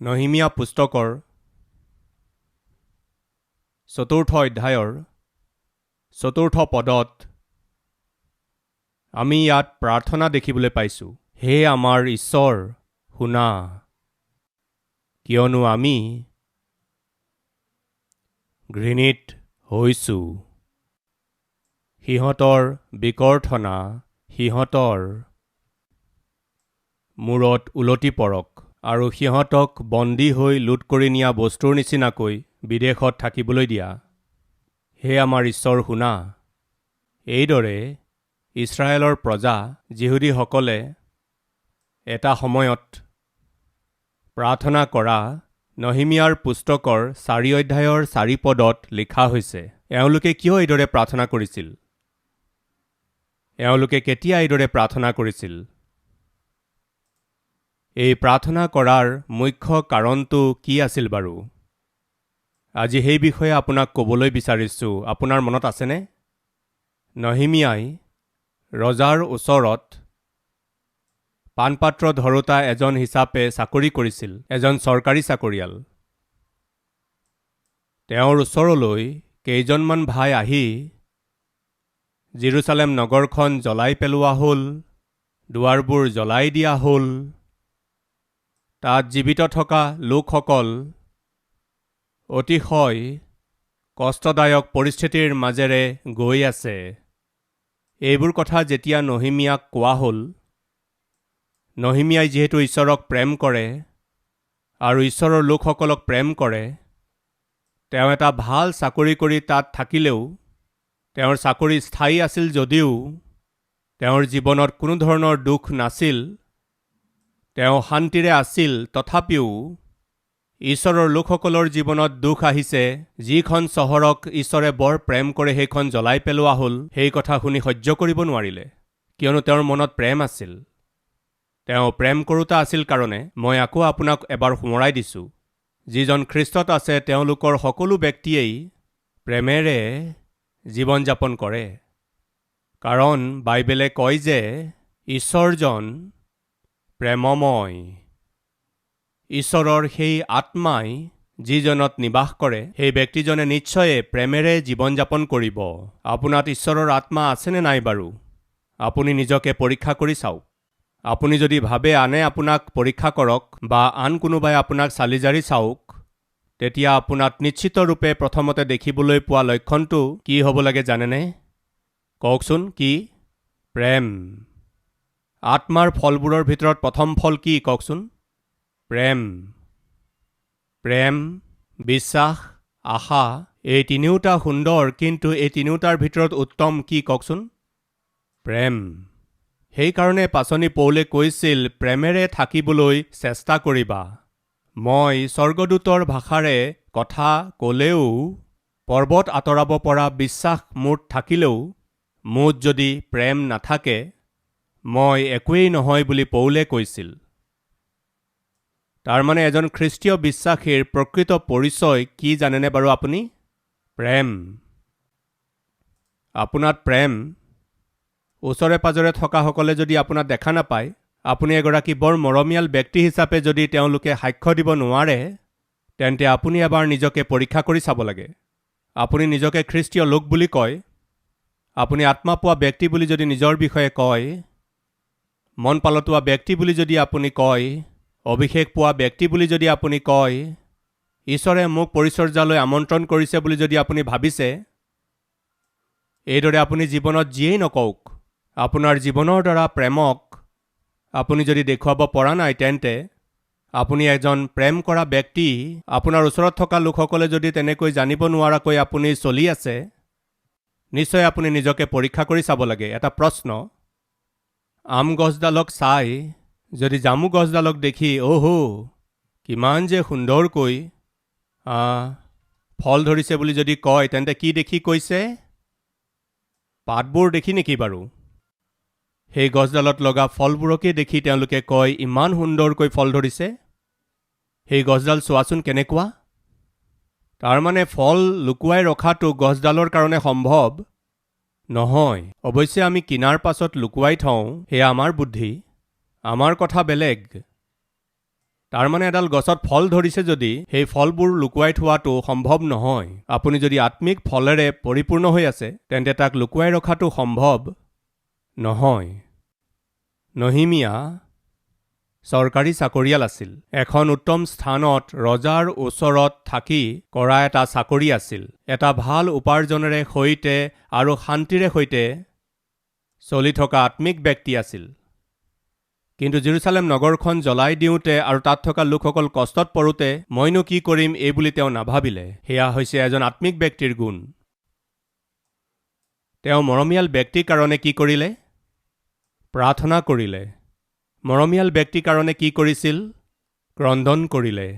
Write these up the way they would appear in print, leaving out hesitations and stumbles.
নহিমীয়া পুস্তকৰ ৪ৰ্থ অধ্যায়ৰ ৪ৰ্থ পদত আমি ইয়াত প্ৰাৰ্থনা দেখিবলৈ পাইছোঁ। হে আমাৰ ঈশ্বৰ, শুনা, কিয়নো আমি ঘৃণিত হৈছোঁ। সিহঁতৰ বিকৰ্থনা সিহঁতৰ মূৰত উলটি পৰক, আৰু সিহঁতক বন্দী হৈ লুট কৰি নিয়া বস্তুৰ নিচিনাকৈ বিদেশত থাকিবলৈ দিয়া। হে আমাৰ ঈশ্বৰ, শুনা। এইদৰে ইছৰাইলৰ প্ৰজা যিহুদীসকলে এটা সময়ত প্ৰাৰ্থনা কৰা নহিমীয়াৰ পুস্তকৰ ৪ অধ্যায়ৰ ৪ পদত লিখা হৈছে। এওঁলোকে কিয় এইদৰে প্ৰাৰ্থনা কৰিছিল? এওঁলোকে কেতিয়া এইদৰে প্ৰাৰ্থনা কৰিছিল? এই প্ৰাৰ্থনা কৰাৰ মুখ্য কাৰণটো কি আছিল বাৰু? আজি সেই বিষয়ে আপোনাক ক'বলৈ বিচাৰিছোঁ। আপোনাৰ মনত আছেনে? নহিমীয়াই ৰজাৰ ওচৰত পাণপাত্ৰ ধৰোতা এজন হিচাপে চাকৰি কৰিছিল, এজন চৰকাৰী চাকৰিয়াল। তেওঁৰ ওচৰলৈ কেইজনমান ভাই আহি জেৰুচালেম নগৰখন জ্বলাই পেলোৱা হ'ল, দুৱাৰবোৰ জ্বলাই দিয়া হ'ল, তাত জীৱিত থকা লোকসকল অতিশয় কষ্টদায়ক পৰিস্থিতিৰ মাজেৰে গৈ আছে। এইবোৰ কথা যেতিয়া নহিমীয়াক কোৱা হ'ল, নহিমীয়াই যিহেতু ঈশ্বৰক প্ৰেম কৰে আৰু ঈশ্বৰৰ লোকসকলক প্ৰেম কৰে, তেওঁ এটা ভাল চাকৰি কৰি তাত থাকিলেও, তেওঁৰ চাকৰি স্থায়ী আছিল যদিও তেওঁৰ জীৱনত কোনো ধৰণৰ দুখ নাছিল, তেওঁ শান্তিৰে আছিল, তথাপিও ঈশ্বৰৰ লোকসকলৰ জীৱনত দুখ আহিছে। যিখন চহৰক ঈশ্বৰে বৰ প্ৰেম কৰে সেইখন জ্বলাই পেলোৱা হ'ল। সেই কথা শুনি সহ্য কৰিব নোৱাৰিলে, কিয়নো তেওঁৰ মনত প্ৰেম আছিল। তেওঁ প্ৰেম কৰোঁতা আছিল কাৰণে মই আকৌ আপোনাক এবাৰ সোঁৱৰাই দিছোঁ, যিজন খ্ৰীষ্টত আছে তেওঁলোকৰ সকলো ব্যক্তিয়েই প্ৰেমেৰে জীৱন যাপন কৰে। কাৰণ বাইবেলে কয় যে ঈশ্বৰজন প্ৰেমময়। ঈশ্বৰৰ সেই আত্মাই যিজনত নিবাস কৰে, সেই ব্যক্তিজনে নিশ্চয়ে প্ৰেমেৰে জীৱন যাপন কৰিব। আপোনাত ঈশ্বৰৰ আত্মা আছেনে নাই বাৰু? আপুনি নিজকে পৰীক্ষা কৰি চাওক। আপুনি যদি ভাবে আনে আপোনাক পৰীক্ষা কৰক বা আন কোনোবাই আপোনাক চালিজাৰি চাওক, তেতিয়া আপোনাক নিশ্চিতৰূপে প্ৰথমতে দেখিবলৈ পোৱা লক্ষণটো কি হ'ব লাগে জানেনে? কওকচোন, কি? প্ৰেম। আত্মাৰ ফলবোৰৰ ভিতৰত প্ৰথম ফল কি কওকচোন? প্ৰেম। প্ৰেম, বিশ্বাস, আশা, এই তিনিওটা সুন্দৰ, কিন্তু এই তিনিওটাৰ ভিতৰত উত্তম কি কওকচোন? প্ৰেম। সেইকাৰণে পাচনি পৌলে কৈছিল, প্ৰেমেৰে থাকিবলৈ চেষ্টা কৰিবা। মই স্বৰ্গদূতৰ ভাষাৰে কথা ক'লেও, পৰ্বত আঁতৰাব পৰা বিশ্বাস মোৰ থাকিলেও, মোত যদি প্ৰেম নাথাকে, মই একোৱেই নহয় বুলি পৌলে কৈছিল। তাৰমানে এজন খ্ৰীষ্টীয় বিশ্বাসীৰ প্ৰকৃত পৰিচয় কি জানেনে বাৰু আপুনি? প্ৰেম। আপোনাত প্ৰেম ওচৰে পাজৰে থকাসকলে যদি আপোনাক দেখা নাপায়, আপুনি এগৰাকী বৰ মৰমীয়াল ব্যক্তি হিচাপে যদি তেওঁলোকে সাক্ষ্য দিব নোৱাৰে, তেন্তে আপুনি এবাৰ নিজকে পৰীক্ষা কৰি চাব লাগে। আপুনি নিজকে খ্ৰীষ্টীয় লোক বুলি কয়, আপুনি আত্মা পোৱা ব্যক্তি বুলি যদি নিজৰ বিষয়ে কয়, মন পালতোৱা ব্যক্তি বুলি যদি আপুনি কয়, অভিষেক পোৱা ব্যক্তি বুলি যদি আপুনি কয়, ঈশ্বৰে মোক পৰিচৰ্যালৈ আমন্ত্ৰণ কৰিছে বুলি যদি আপুনি ভাবিছে, এইদৰে আপুনি জীৱনত যিয়েই নকওক, আপোনাৰ জীৱনৰ দ্বাৰা প্ৰেমক আপুনি যদি দেখুৱাব পৰা নাই, তেন্তে আপুনি এজন প্ৰেম কৰা ব্যক্তি। আপোনাৰ ওচৰত থকা লোকসকলে যদি তেনেকৈ জানিব নোৱাৰাকৈ আপুনি চলি আছে, নিশ্চয় আপুনি নিজকে পৰীক্ষা কৰি চাব লাগে। এটা প্ৰশ্ন, আম গছডালক চাই যদি জামু গছডালক দেখি অ'হো কিমান যে সুন্দৰকৈ ফল ধৰিছে বুলি যদি কয়, তেন্তে কি দেখি কৈছে? পাতবোৰ দেখি নেকি বাৰু? সেই গছডালত লগা ফলবোৰকে দেখি তেওঁলোকে কয়, ইমান সুন্দৰকৈ ফল ধৰিছে, সেই গছডাল চোৱাচোন কেনেকুৱা। তাৰমানে ফল লুকুৱাই ৰখাটো গছডালৰ কাৰণে সম্ভৱ নহয়। অৱশ্যে আমি কিনাৰ পাছত লুকুৱাই থওঁ, সেয়া আমাৰ বুদ্ধি, আমাৰ কথা বেলেগ। তাৰমানে এডাল গছত ফল ধৰিছে যদি সেই ফলবোৰ লুকুৱাই থোৱাটো সম্ভৱ নহয়। আপুনি যদি আত্মিক ফলেৰে পৰিপূৰ্ণ হৈ আছে তেন্তে তাক লুকুৱাই ৰখাটো সম্ভৱ নহয়। নহিমিয়া চৰকাৰী চাকৰিয়াল আছিল। এখন উত্তম স্থানত ৰজাৰ ওচৰত থাকি কৰা এটা চাকৰি আছিল। এটা ভাল উপাৰ্জনেৰে সৈতে আৰু শান্তিৰে সৈতে চলি থকা আত্মিক ব্যক্তি আছিল। কিন্তু জেৰুচালেম নগৰখন জ্বলাই দিওঁতে আৰু তাত থকা লোকসকল কষ্টত পৰোঁতে মইনো কি কৰিম এই বুলি তেওঁ নাভাবিলে। সেয়া হৈছে এজন আত্মিক ব্যক্তিৰ গুণ। তেওঁ মৰমীয়াল ব্যক্তিৰ কাৰণে কি কৰিলে? প্ৰাৰ্থনা কৰিলে। মৰমীয়াল ব্যক্তিৰ কাৰণে কি কৰিছিল? ক্ৰন্দন কৰিলে।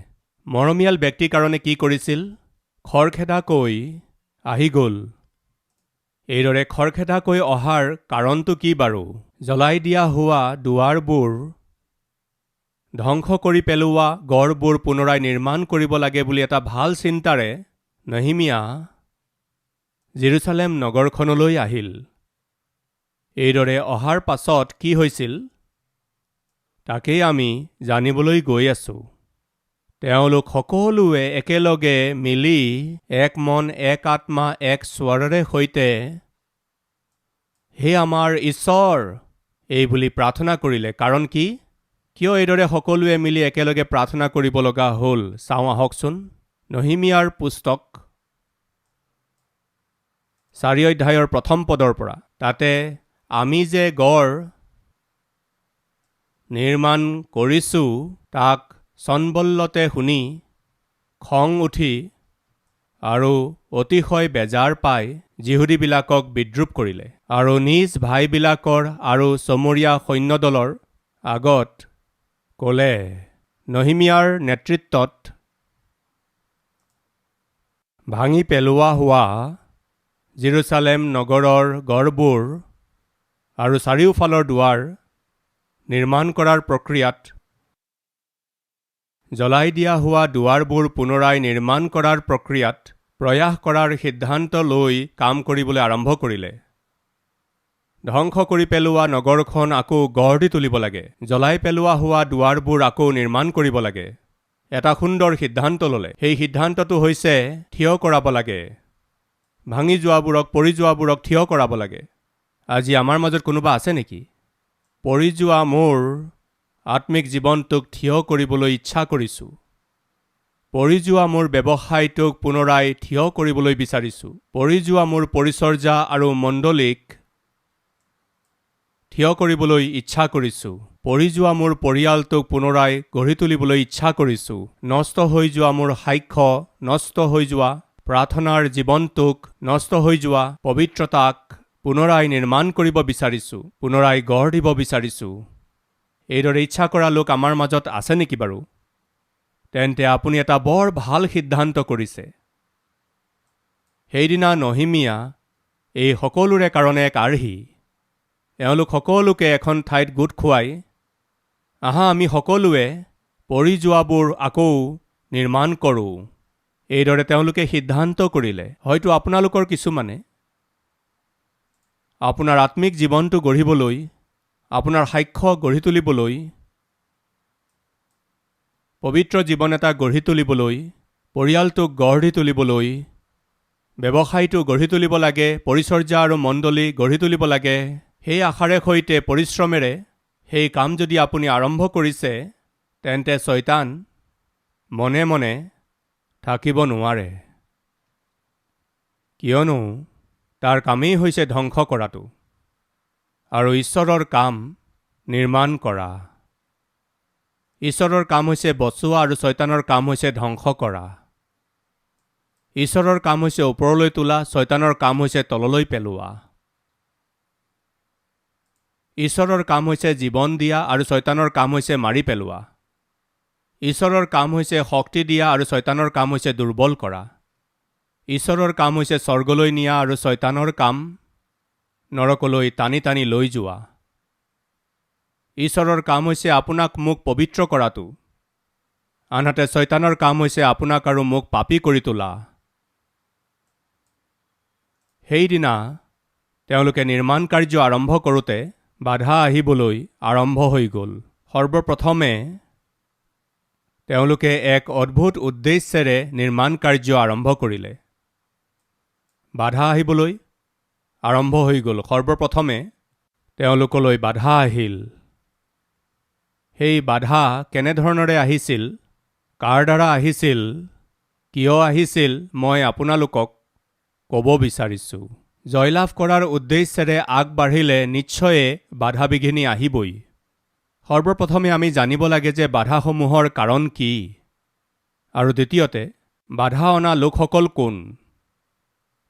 মৰমীয়াল ব্যক্তিৰ কাৰণে কি কৰিছিল? খৰখেদাকৈ আহি গ'ল। এইদৰে খৰখেদাকৈ অহাৰ কাৰণটো কি বাৰু? জ্বলাই দিয়া হোৱা দুৱাৰবোৰ ধ্বংস কৰি পেলোৱা গড়বোৰ পুনৰাই নিৰ্মাণ কৰিব লাগে বুলি এটা ভাল চিন্তাৰে নহিমিয়া জেৰুচালেম নগৰখনলৈ আহিল। এইদৰে অহাৰ পাছত কি হৈছিল তাকেই আমি জানিবলৈ গৈ আছোঁ। তেওঁলোক সকলোৱে একেলগে মিলি এক মন এক আত্মা এক স্বৰেৰে সৈতে হে আমাৰ ঈশ্বৰ এই বুলি প্ৰাৰ্থনা কৰিলে। কাৰণ কি? কিয় এইদৰে সকলোৱে মিলি একেলগে প্ৰাৰ্থনা কৰিব লগা হ'ল? চাওঁ আহকচোন। নহিমিয়াৰ পুস্তক 4 অধ্যায়ৰ 1ম পদৰ পৰা। তাতে আমি যে গড় নিৰ্মাণ কৰিছোঁ তাক চনবল্লতে শুনি খং উঠি আৰু অতিশয় বেজাৰ পাই যিহুদীবিলাকক বিদ্ৰূপ কৰিলে আৰু নিজ ভাইবিলাকৰ আৰু চমৰীয়া সৈন্যদলৰ আগত ক'লে। নহিমিয়াৰ নেতৃত্বত ভাঙি পেলোৱা হোৱা জেৰুচালেম নগৰৰ গড়বোৰ আৰু চাৰিওফালৰ দুৱাৰ নিৰ্মাণ কৰাৰ প্ৰক্ৰিয়াত জ্বলাই দিয়া হোৱা দুৱাৰবোৰ পুনৰাই নিৰ্মাণ কৰাৰ প্ৰক্ৰিয়াত প্ৰয়াস কৰাৰ সিদ্ধান্ত লৈ কাম কৰিবলৈ আৰম্ভ কৰিলে। ধ্বংস কৰি পেলোৱা নগৰখন আকৌ গঢ় দি তুলিব লাগে। জ্বলাই পেলোৱা হোৱা দুৱাৰবোৰ আকৌ নিৰ্মাণ কৰিব লাগে। এটা সুন্দৰ সিদ্ধান্ত ল'লে। সেই সিদ্ধান্তটো হৈছে থিয় কৰাব লাগে। ভাঙি যোৱাবোৰক পৰি যোৱাবোৰক থিয় কৰাব লাগে। আজি আমাৰ মাজত কোনোবা আছে নেকি? পৰি যোৱা মোৰ আত্মিক জীৱনটোক থিয় কৰিবলৈ ইচ্ছা কৰিছোঁ। পৰি যোৱা মোৰ ব্যৱসায়টোক পুনৰাই থিয় কৰিবলৈ বিচাৰিছোঁ। পৰি যোৱা মোৰ পৰিচৰ্যা আৰু মণ্ডলীক থিয় কৰিবলৈ ইচ্ছা কৰিছোঁ। পৰি যোৱা মোৰ পৰিয়ালটোক পুনৰাই গঢ়ি তুলিবলৈ ইচ্ছা কৰিছোঁ। নষ্ট হৈ যোৱা মোৰ সাক্ষ্য, নষ্ট হৈ যোৱা প্ৰাৰ্থনাৰ জীৱনটোক, নষ্ট হৈ যোৱা পবিত্ৰতাক পুনৰাই নিৰ্মাণ কৰিব বিচাৰিছোঁ, পুনৰাই গঢ় দিব বিচাৰিছোঁ। এইদৰে ইচ্ছা কৰা লোক আমাৰ মাজত আছে নেকি বাৰু? তেন্তে আপুনি এটা বৰ ভাল সিদ্ধান্ত কৰিছে। সেইদিনা নহিমিয়া এই সকলোৰে কাৰণে এক আৰ্হি। এওঁলোক সকলোকে এখন ঠাইত গোট খুৱাই আহা আমি সকলোৱে পৰি যোৱাবোৰ আকৌ নিৰ্মাণ কৰোঁ। এইদৰে তেওঁলোকে সিদ্ধান্ত কৰিলে। হয়তো আপোনালোকৰ কিছুমানে আপোনাৰ আত্মিক জীৱনটো গঢ়িবলৈ, আপোনাৰ সাক্ষ্য গঢ়ি তুলিবলৈ, পবিত্ৰ জীৱন এটা গঢ়ি তুলিবলৈ, পৰিয়ালটোক গঢ় দি তুলিবলৈ, ব্যৱসায়টো গঢ়ি তুলিব লাগে, পৰিচৰ্যা আৰু মণ্ডলী গঢ়ি তুলিব লাগে। সেই আশাৰে সৈতে পৰিশ্ৰমেৰে সেই কাম যদি আপুনি আৰম্ভ কৰিছে তেন্তে শয়তান মনে মনে থাকিব নোৱাৰে। কিয়নো তাৰ কামেই হৈছে ধ্বংস কৰাটো আৰু ঈশ্বৰৰ কাম নিৰ্মাণ কৰা। ঈশ্বৰৰ কাম হৈছে বচোৱা আৰু শয়তানৰ কাম হৈছে ধ্বংস কৰা। ঈশ্বৰৰ কাম হৈছে ওপৰলৈ তোলা, শয়তানৰ কাম হৈছে তললৈ পেলোৱা। ঈশ্বৰৰ কাম হৈছে জীৱন দিয়া আৰু শয়তানৰ কাম হৈছে মাৰি পেলোৱা। ঈশ্বৰৰ কাম হৈছে শক্তি দিয়া আৰু শয়তানৰ কাম হৈছে দুৰ্বল কৰা। ঈশ্বৰৰ কাম হৈছে স্বৰ্গলৈ নিয়া আৰু শয়তানৰ কাম নৰকলৈ টানি টানি লৈ যোৱা। ঈশ্বৰৰ কাম হৈছে আপোনাক মোক পবিত্ৰ কৰাটো, আনহাতে শয়তানৰ কাম হৈছে আপোনাক আৰু মোক পাপী কৰি তোলা। সেইদিনা তেওঁলোকে নিৰ্মাণ কাৰ্য আৰম্ভ কৰোঁতে বাধা আহিবলৈ আৰম্ভ হৈ গ'ল। সৰ্বপ্ৰথমে তেওঁলোকে এক অদ্ভুত উদ্দেশ্যেৰে নিৰ্মাণ কাৰ্য আৰম্ভ কৰিলে। বাধা আহিবলৈ আৰম্ভ হৈ গ'ল। সৰ্বপ্ৰথমে তেওঁলোকলৈ বাধা আহিল। সেই বাধা কেনেধৰণেৰে আহিছিল, কাৰ দ্বাৰা আহিছিল, কিয় আহিছিল, মই আপোনালোকক ক'ব বিচাৰিছোঁ। জয়লাভ কৰাৰ উদ্দেশ্যেৰে আগবাঢ়িলে নিশ্চয়ে বাধা বিঘিনি আহিবই। সৰ্বপ্ৰথমে আমি জানিব লাগে যে বাধাসমূহৰ কাৰণ কি, আৰু দ্বিতীয়তে বাধা অনা লোকসকল কোন,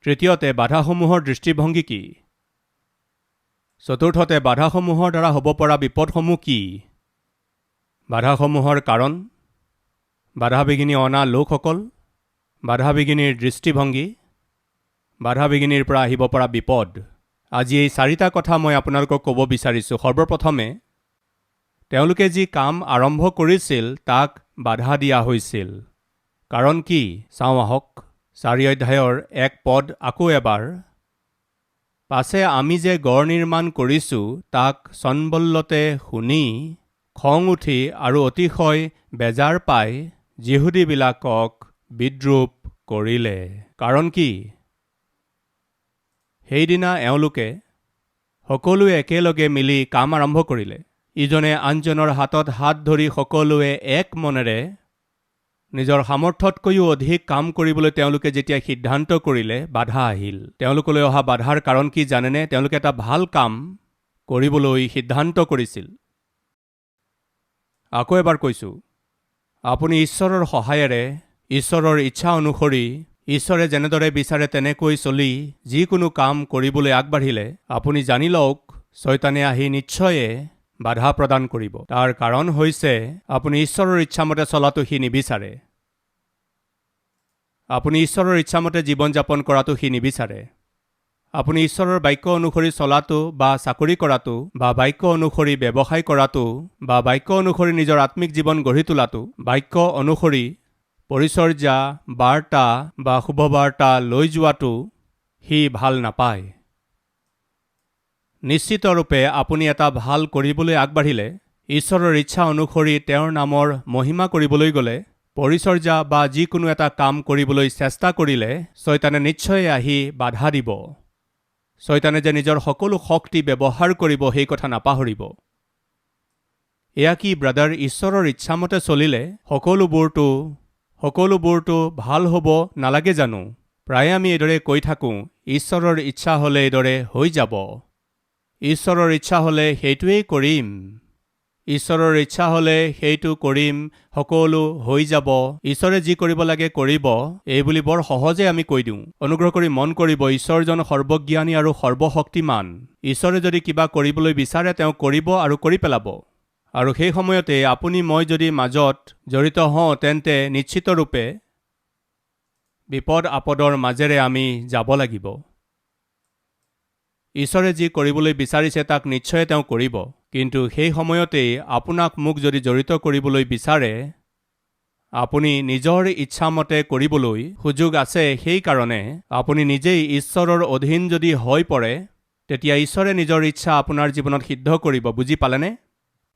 তৃতীয়তে বাধাসমূহৰ দৃষ্টিভংগী কি, চতুৰ্থতে বাধাসমূহৰ দ্বাৰা হ'ব পৰা বিপদসমূহ কি, বাধাসমূহৰ কাৰণ, বাধা বিঘিনি অনা লোকসকল, বাধা বিঘিনিৰ দৃষ্টিভংগী, বাধা বিঘিনিৰ পৰা আহিব পৰা বিপদ। আজি এই চাৰিটা কথা মই আপোনালোকক ক'ব বিচাৰিছোঁ। সৰ্বপ্ৰথমে তেওঁলোকে যি কাম আৰম্ভ কৰিছিল তাক বাধা দিয়া হৈছিল। কাৰণ কি চাওঁ আহক। 4 অধ্যায়ৰ 1 পদ আকৌ এবাৰ। পাছে আমি যে গড় নিৰ্মাণ কৰিছোঁ তাক চনবল্লতে শুনি খং উঠি আৰু অতিশয় বেজাৰ পাই যিহুদীবিলাকক বিদ্ৰূপ কৰিলে। কাৰণ কি? সেইদিনা এওঁলোকে সকলোৱে একেলগে মিলি কাম আৰম্ভ কৰিলে। ইজনে আনজনৰ হাতত হাত ধৰি সকলোৱে এক মনেৰে নিজৰ সামৰ্থতকৈও অধিক কাম কৰিবলৈ তেওঁলোকে যেতিয়া সিদ্ধান্ত কৰিলে, বাধা আহিল। তেওঁলোকলৈ অহা বাধাৰ কাৰণ কি জানেনে? তেওঁলোকে এটা ভাল কাম কৰিবলৈ সিদ্ধান্ত কৰিছিল। আকৌ এবাৰ কৈছোঁ, আপুনি ঈশ্বৰৰ সহায়েৰে, ঈশ্বৰৰ ইচ্ছা অনুসৰি, ঈশ্বৰে যেনেদৰে বিচাৰে তেনেকৈ চলি যিকোনো কাম কৰিবলৈ আগবাঢ়িলে, আপুনি জানি লওক শয়তানে আহি নিশ্চয়ে বাধা প্ৰদান কৰিব। তাৰ কাৰণ হৈছে আপুনি ঈশ্বৰৰ ইচ্ছামতে চলাটো সি নিবিচাৰে। আপুনি ঈশ্বৰৰ ইচ্ছামতে জীৱন যাপন কৰাটো সি নিবিচাৰে। আপুনি ঈশ্বৰৰ বাক্য অনুসৰি চলাটো বা চাকৰি কৰাটো বা বাক্য অনুসৰি ব্যৱসায় কৰাটো বা বাক্য অনুসৰি নিজৰ আত্মিক জীৱন গঢ়ি তোলাটো, বাক্য অনুসৰি পৰিচৰ্যা, বাৰ্তা বা শুভবাৰ্তা লৈ যোৱাটো সি ভাল নাপায়। নিশ্চিতৰূপে আপুনি এটা ভাল কৰিবলৈ আগবাঢ়িলে, ঈশ্বৰৰ ইচ্ছা অনুসৰি তেওঁৰ নামৰ মহিমা কৰিবলৈ গ'লে, পৰিচৰ্যা বা যিকোনো এটা কাম কৰিবলৈ চেষ্টা কৰিলে, শয়তানে নিশ্চয় আহি বাধা দিব। শয়তানে যে নিজৰ সকলো শক্তি ব্যৱহাৰ কৰিব সেই কথা নাপাহৰিব। এয়া কি ব্ৰাদাৰ, ঈশ্বৰৰ ইচ্ছামতে চলিলে সকলোবোৰতো ভাল হ'ব নালাগে জানো? প্ৰায়ে আমি এইদৰে কৈ থাকোঁ, ঈশ্বৰৰ ইচ্ছা হ'লে এইদৰে হৈ যাব, ঈশ্বৰৰ ইচ্ছা হ'লে সেইটোৱেই কৰিম, ঈশ্বৰৰ ইচ্ছা হ'লে সেইটো কৰিম, সকলো হৈ যাব, ঈশ্বৰে যি কৰিব লাগে কৰিব, এইবুলি বৰ সহজে আমি কৈ দিওঁ। অনুগ্ৰহ কৰি মন কৰিব, ঈশ্বৰজন সৰ্বজ্ঞানী আৰু সৰ্বশক্তিমান। ঈশ্বৰে যদি কিবা কৰিবলৈ বিচাৰে তেওঁ কৰিব আৰু কৰি পেলাব। আৰু সেই সময়তে আপুনি মই যদি মাজত জড়িত হওঁ তেন্তে নিশ্চিতৰূপে বিপদ আপদৰ মাজেৰে আমি যাব লাগিব। ঈশ্বৰে যি কৰিবলৈ বিচাৰিছে তাক নিশ্চয় তেওঁ কৰিব, কিন্তু সেই সময়তেই আপোনাক মোক যদি জড়িত কৰিবলৈ বিচাৰে, আপুনি নিজৰ ইচ্ছামতে কৰিবলৈ সুযোগ আছে। সেইকাৰণে আপুনি নিজেই ঈশ্বৰৰ অধীন যদি হৈ পৰে, তেতিয়া ঈশ্বৰে নিজৰ ইচ্ছা আপোনাৰ জীৱনত সিদ্ধ কৰিব। বুজি পালেনে?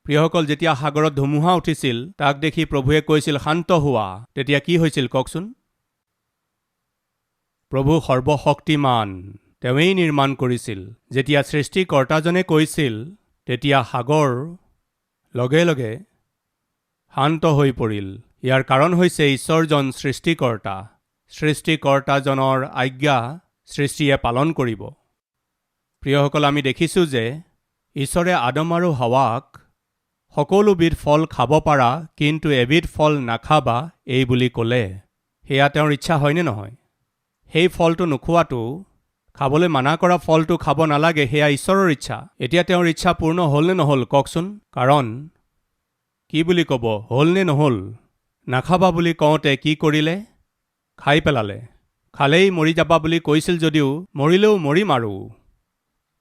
প্ৰিয়সকল, যেতিয়া সাগৰত ধুমুহা উঠিছিল তাক দেখি প্ৰভুৱে কৈছিল শান্ত হোৱা, তেতিয়া কি হৈছিল কওকচোন? প্ৰভু সৰ্বশক্তিমান, তেওঁৱেই নিৰ্মাণ কৰিছিল। যেতিয়া সৃষ্টিকৰ্তাজনে কৈছিল তেতিয়া সাগৰ লগে লগে শান্ত হৈ পৰিল। ইয়াৰ কাৰণ হৈছে ঈশ্বৰজন সৃষ্টিকৰ্তা। সৃষ্টিকৰ্তাজনৰ আজ্ঞা সৃষ্টিয়ে পালন কৰিব। প্ৰিয়সকল, আমি দেখিছোঁ যে ঈশ্বৰে আদম আৰু হাৱাক সকলোবিধ ফল খাব পাৰা কিন্তু এবিধ ফল নাখাবা এই বুলি ক'লে। সেয়া তেওঁৰ ইচ্ছা হয়নে নহয়? সেই ফলটো নোখোৱাটো, খাবলৈ মানা কৰা ফলটো খাব নালাগে, সেয়া ঈশ্বৰৰ ইচ্ছা। এতিয়া তেওঁৰ ইচ্ছা পূৰ্ণ হ'ল নে নহ'ল কওকচোন? কাৰণ কি বুলি ক'ব, হ'ল নে নহ'ল? নাখাবা বুলি কওঁতে কি কৰিলে? খাই পেলালে। খালেই মৰি যাবা বুলি কৈছিল যদিও মৰিলেও মৰিম আৰু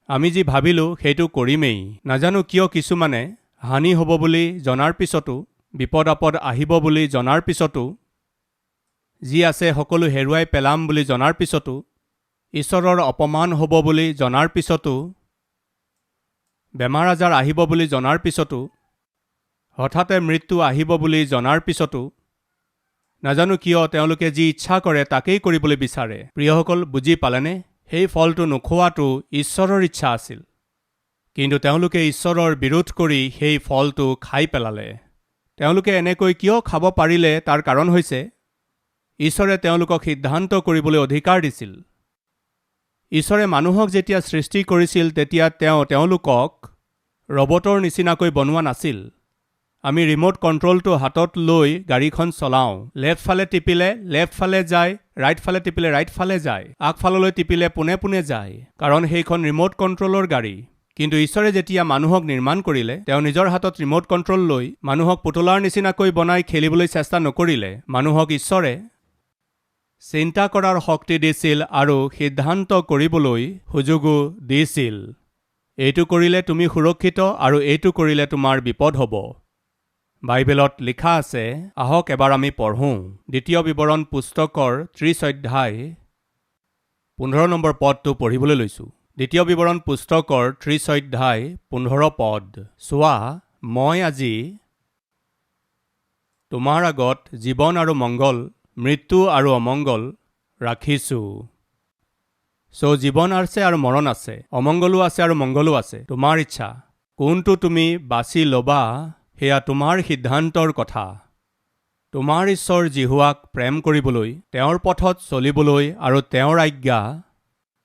আমি যি ভাবিলোঁ সেইটো কৰিমেই। নাজানো কিয় কিছুমানে হানি হ'ব বুলি জনাৰ পিছতো, বিপদ আপদ আহিব বুলি জনাৰ পিছতো, যি আছে সকলো হেৰুৱাই পেলাম বুলি জনাৰ পিছতো, ঈশ্বৰৰ অপমান হ'ব বুলি জনাৰ পিছতো, বেমাৰ আজাৰ আহিব বুলি জনাৰ পিছতো, হঠাতে মৃত্যু আহিব বুলি জনাৰ পিছতো নাজানো কিয় তেওঁলোকে যি ইচ্ছা কৰে তাকেই কৰিবলৈ বিচাৰে। প্ৰিয়সকল, বুজি পালেনে? সেই ফলটো নোখোৱাটো ঈশ্বৰৰ ইচ্ছা আছিল, কিন্তু তেওঁলোকে ঈশ্বৰৰ বিৰোধ কৰি সেই ফলটো খাই পেলালে। তেওঁলোকে এনেকৈ কিয় খাব পাৰিলে তাৰ কাৰণ হৈছে ঈশ্বৰে তেওঁলোকক সিদ্ধান্ত কৰিবলৈ অধিকাৰ দিছিল। ঈশ্বৰে মানুহক যেতিয়া সৃষ্টি কৰিছিল তেতিয়া তেওঁলোকক ৰবটৰ নিচিনাকৈ বনোৱা নাছিল। আমি ৰিম'ট কণ্ট্ৰলটো হাতত লৈ গাড়ীখন চলাওঁ। লেফ্ট ফালে টিপিলে লেফ্ট ফালে যায়, ৰাইট ফালে টিপিলে ৰাইট ফালে যায়, আগফাললৈ টিপিলে পোনে পোনে যায়, কাৰণ সেইখন ৰিম'ট কণ্ট্ৰলৰ গাড়ী। কিন্তু ঈশ্বৰে যেতিয়া মানুহক নিৰ্মাণ কৰিলে, তেওঁ নিজৰ হাতত ৰিম'ট কণ্ট্ৰল লৈ মানুহক পুতলাৰ নিচিনাকৈ বনাই খেলিবলৈ চেষ্টা নকৰিলে। মানুহক ঈশ্বৰে চিন্তা কৰাৰ শক্তি দিছিল আৰু সিদ্ধান্ত কৰিবলৈ সুযোগো দিছিল। এইটো কৰিলে তুমি সুৰক্ষিত আৰু এইটো কৰিলে তোমাৰ বিপদ হ'ব। বাইবেলত লিখা আছে, আহক এবাৰ আমি পঢ়োঁ। দ্বিতীয় বিৱৰণ পুস্তকৰ 30 অধ্যায় 15 নম্বৰ পদটো পঢ়িবলৈ লৈছোঁ। দ্বিতীয় বিৱৰণ পুস্তকৰ 30 অধ্যায় 15 পদ। চোৱা, মই আজি তোমাৰ আগত জীৱন আৰু মংগল, মৃত্যু আৰু অমংগল ৰাখিছোঁ। জীৱন আছে আৰু মৰণ আছে, অমংগলো আছে আৰু মংগলো আছে। তোমাৰ ইচ্ছা কোনটো তুমি বাছি ল'বা সেয়া তোমাৰ সিদ্ধান্তৰ কথা। তোমাৰ ঈশ্বৰ জিহুৱাক প্ৰেম কৰিবলৈ, তেওঁৰ পথত চলিবলৈ আৰু তেওঁৰ আজ্ঞা,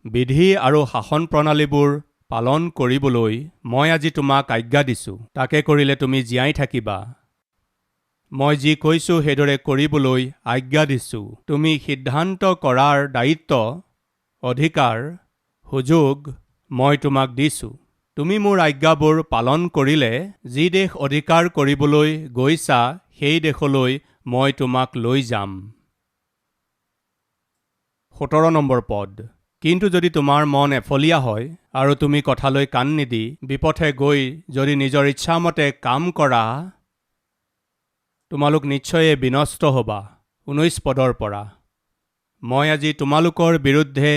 বিধি আৰু শাসন প্ৰণালীবোৰ পালন কৰিবলৈ মই আজি তোমাক আজ্ঞা দিছোঁ। তাকে কৰিলে তুমি জীয়াই থাকিবা। মই যি কৈছোঁ সেইদৰে কৰিবলৈ আজ্ঞা দিছোঁ। তুমি সিদ্ধান্ত কৰাৰ দায়িত্ব, অধিকাৰ, সুযোগ মই তোমাক দিছোঁ। তুমি মোৰ আজ্ঞাবোৰ পালন কৰিলে যি দেশ অধিকাৰ কৰিবলৈ গৈছা সেই দেশলৈ মই তোমাক লৈ যাম। 17 নম্বৰ পদ। কিন্তু যদি তোমাৰ মন এফলীয়া হয় আৰু তুমি কথালৈ কাণ নিদি বিপথে গৈ যদি নিজৰ ইচ্ছামতে কাম কৰা, তোমালোক নিশ্চয়ে বিনষ্ট হ'বা। 19 পদৰ পৰা। মই আজি তোমালোকৰ বিৰুদ্ধে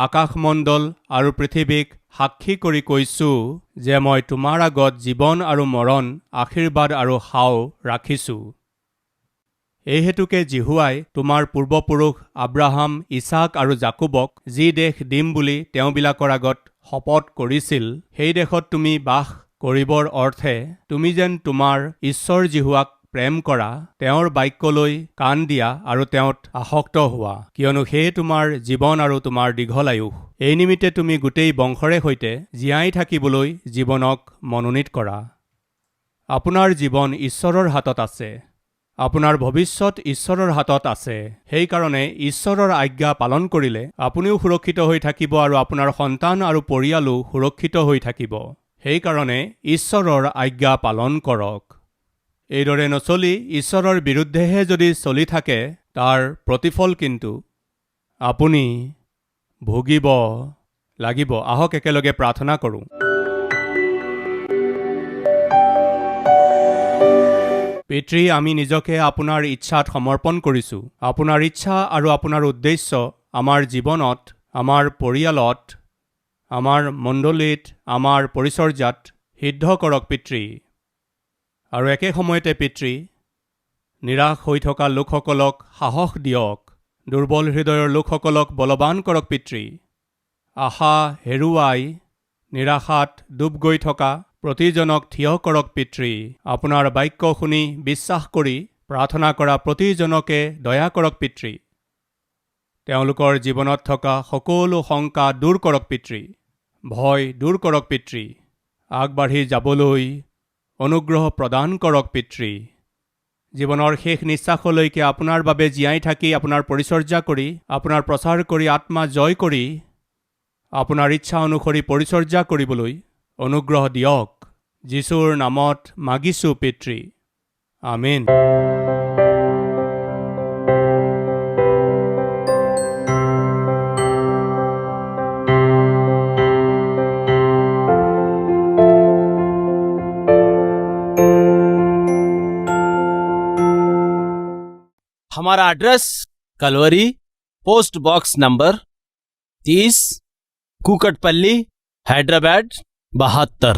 আকাশমণ্ডল আৰু পৃথিৱীক সাক্ষী কৰি কৈছোঁ যে মই তোমাৰ আগত জীৱন আৰু মৰণ, আশীৰ্বাদ আৰু সাও ৰাখিছোঁ। এই হেতুকে জিহুৱাই তোমাৰ পূৰ্বপুৰুষ আব্ৰাহাম, ইছাক আৰু জাকোবক যি দেশ দিম বুলি তেওঁবিলাকৰ আগত শপত কৰিছিল, সেই দেশত তুমি বাস কৰিবৰ অৰ্থে তুমি যেন তোমাৰ ঈশ্বৰ জিহুৱাক প্ৰেম কৰা, তেওঁৰ বাক্যলৈ কাণ দিয়া আৰু তেওঁত আসক্ত হোৱা, কিয়নো সেয়ে তোমাৰ জীৱন আৰু তোমাৰ দীঘল আয়ুস। এই নিমিত্তে তুমি গোটেই বংশৰে সৈতে জীয়াই থাকিবলৈ জীৱনক মনোনীত কৰা। আপোনাৰ জীৱন ঈশ্বৰৰ হাতত আছে। আপোনাৰ ভৱিষ্যত ঈশ্বৰৰ হাতত আছে। সেইকাৰণে ঈশ্বৰৰ আজ্ঞা পালন কৰিলে আপুনিও সুৰক্ষিত হৈ থাকিব আৰু আপোনাৰ সন্তান আৰু পৰিয়ালো সুৰক্ষিত হৈ থাকিব। সেইকাৰণে ঈশ্বৰৰ আজ্ঞা পালন কৰক। এইদৰে নচলি ঈশ্বৰৰ বিৰুদ্ধেহে যদি চলি থাকে, তাৰ প্ৰতিফল কিন্তু আপুনি ভুগিব লাগিব। আহক একেলগে প্ৰাৰ্থনা কৰোঁ। পিতৃ, আমি নিজকে আপোনাৰ ইচ্ছাত সমৰ্পণ কৰিছোঁ। আপোনাৰ ইচ্ছা আৰু আপোনাৰ উদ্দেশ্য আমাৰ জীৱনত, আমাৰ পৰিয়ালত, আমাৰ মণ্ডলীত, আমাৰ পৰিচৰ্যাত সিদ্ধ কৰক পিতৃ। আৰু একে সময়তে পিতৃ, নিৰাশ হৈ থকা লোকসকলক সাহস দিয়ক। দুৰ্বল হৃদয়ৰ লোকসকলক বলৱান কৰক পিতৃ। আশা হেৰুৱাই নিৰাশাত ডুব গৈ থকা প্ৰতিজনক থিয় কৰক পিতৃ। আপোনাৰ বাক্য শুনি বিশ্বাস কৰি প্ৰাৰ্থনা কৰা প্ৰতিজনকে দয়া কৰক পিতৃ। তেওঁলোকৰ জীৱনত থকা সকলো শংকা দূৰ কৰক পিতৃ। ভয় দূৰ কৰক পিতৃ। আগবাঢ়ি যাবলৈ অনুগ্ৰহ প্ৰদান কৰক পিতৃ। জীৱনৰ শেষ নিশ্বাসলৈকে আপোনাৰ বাবে জীয়াই থাকি, আপোনাৰ পৰিচৰ্যা কৰি, আপোনাৰ প্ৰচাৰ কৰি, আত্মা জয় কৰি, আপোনাৰ ইচ্ছা অনুসৰি পৰিচৰ্যা কৰিবলৈ অনুগ্ৰহ দিয়ক। যীশুৰ নামত মাগিছোঁ পিতৃ। আমেন। हमारा address Calvary, post box number 30, Kukatpally, Hyderabad 72।